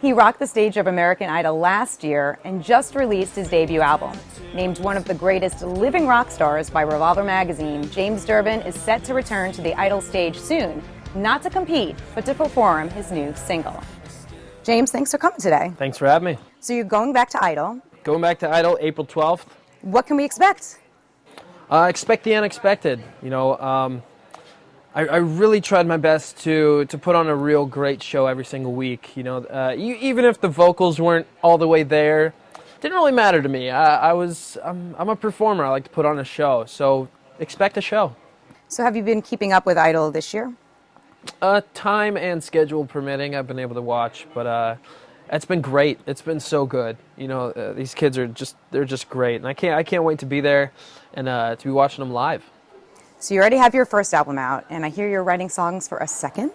He rocked the stage of American Idol last year and just released his debut album. Named one of the greatest living rock stars by Revolver magazine, James Durbin is set to return to the Idol stage soon, not to compete, but to perform his new single. James, thanks for coming today. Thanks for having me. So you're going back to Idol. Going back to Idol April 12th. What can we expect? Expect the unexpected. I really tried my best to put on a real great show every single week. Even if the vocals weren't all the way there, it didn't really matter to me. I'm a performer. I like to put on a show, so expect a show. So have you been keeping up with Idol this year? Time and schedule permitting, I've been able to watch, but it's been great. It's been so good. These kids they're just great, and I can't wait to be there and to be watching them live. So you already have your first album out, and I hear you're writing songs for a second?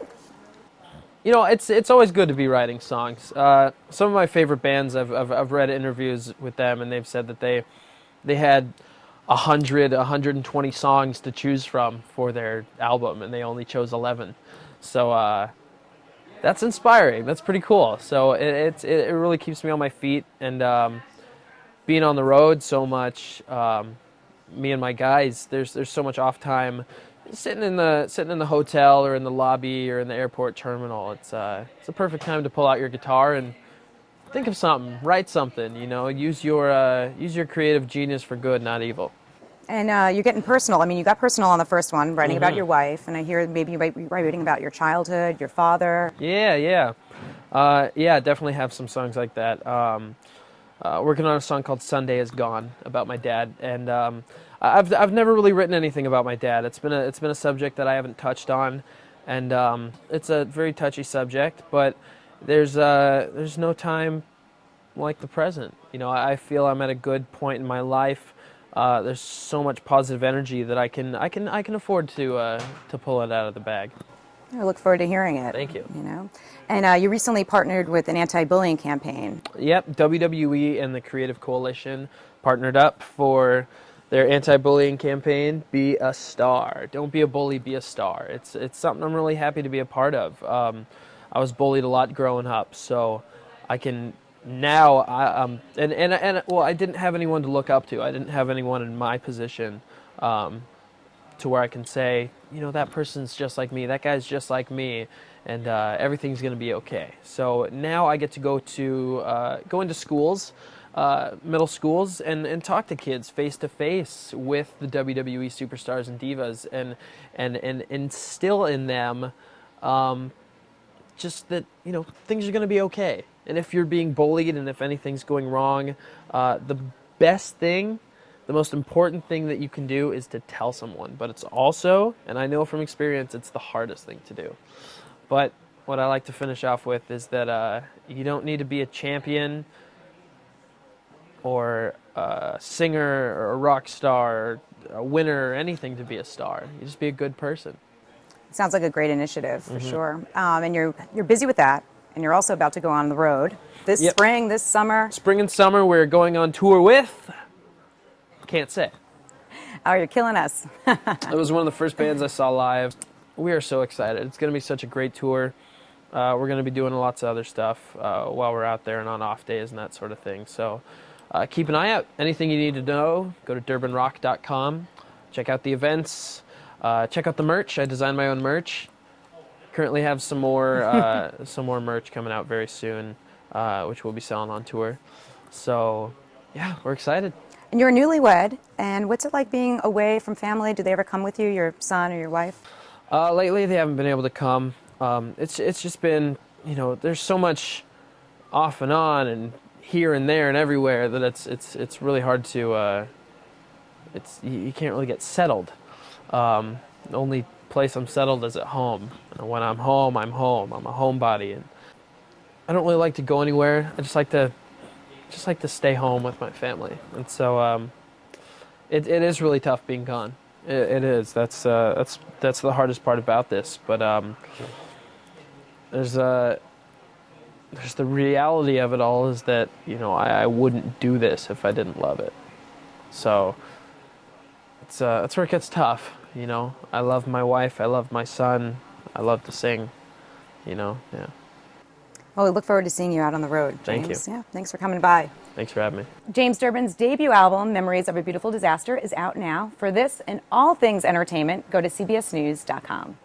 It's always good to be writing songs. Some of my favorite bands, I've read interviews with them, and they've said that they had 120 songs to choose from for their album, and they only chose 11. So that's inspiring. That's pretty cool. So it really keeps me on my feet, and being on the road so much. Me and my guys, there's so much off time, sitting in the hotel or in the lobby or in the airport terminal. It's a perfect time to pull out your guitar and think of something, write something. Use your creative genius for good, not evil. And you're getting personal. I mean, you got personal on the first one, writing about your wife, and I hear maybe you might be writing about your childhood, your father. Yeah, definitely have some songs like that. Working on a song called "Sunday Is Gone" about my dad, and I've never really written anything about my dad. It's been a subject that I haven't touched on, and it's a very touchy subject. But there's no time like the present. I feel I'm at a good point in my life. There's so much positive energy that I can afford to pull it out of the bag. I look forward to hearing it. Thank you. And you recently partnered with an anti-bullying campaign. Yep, WWE and the Creative Coalition partnered up for their anti-bullying campaign. Be a star. Don't be a bully. Be a star. It's something I'm really happy to be a part of. I was bullied a lot growing up, so I can now. I didn't have anyone to look up to. I didn't have anyone in my position. To where I can say, that person's just like me, that guy's just like me, and everything's going to be okay. So now I get to go into schools, middle schools, and talk to kids face to face with the WWE superstars and divas, and instill in them just that things are going to be okay. And if you're being bullied and if anything's going wrong, the best thing. The most important thing that you can do is to tell someone, but it's also, and I know from experience, it's the hardest thing to do. But what I like to finish off with is that you don't need to be a champion or a singer or a rock star or a winner or anything to be a star. You just be a good person. Sounds like a great initiative, for sure. And you're busy with that, and you're also about to go on the road this spring, this summer. Spring and summer, we're going on tour with... Can't say. Oh, you're killing us. It was one of the first bands I saw live. We are so excited. It's going to be such a great tour. We're going to be doing lots of other stuff while we're out there and on off days and that sort of thing. So keep an eye out. Anything you need to know, go to durbinrock.com. Check out the events. Check out the merch. I designed my own merch. Currently have some more merch coming out very soon, which we'll be selling on tour. So yeah, we're excited. And you're a newlywed, and what's it like being away from family? Do they ever come with you, your son or your wife? Lately, they haven't been able to come. It's just been, there's so much off and on and here and there and everywhere that it's really hard to, you can't really get settled. The only place I'm settled is at home. And when I'm home, I'm home. I'm a homebody, and I don't really like to go anywhere. I just like to stay home with my family, and so it is really tough being gone. It is. That's the hardest part about this. But there's the reality of it all is that I wouldn't do this if I didn't love it. So that's where it gets tough. I love my wife. I love my son. I love to sing. Yeah. Well, we look forward to seeing you out on the road, James. Thank you. Yeah, thanks for coming by. Thanks for having me. James Durbin's debut album, Memories of a Beautiful Disaster, is out now. For this and all things entertainment, go to cbsnews.com.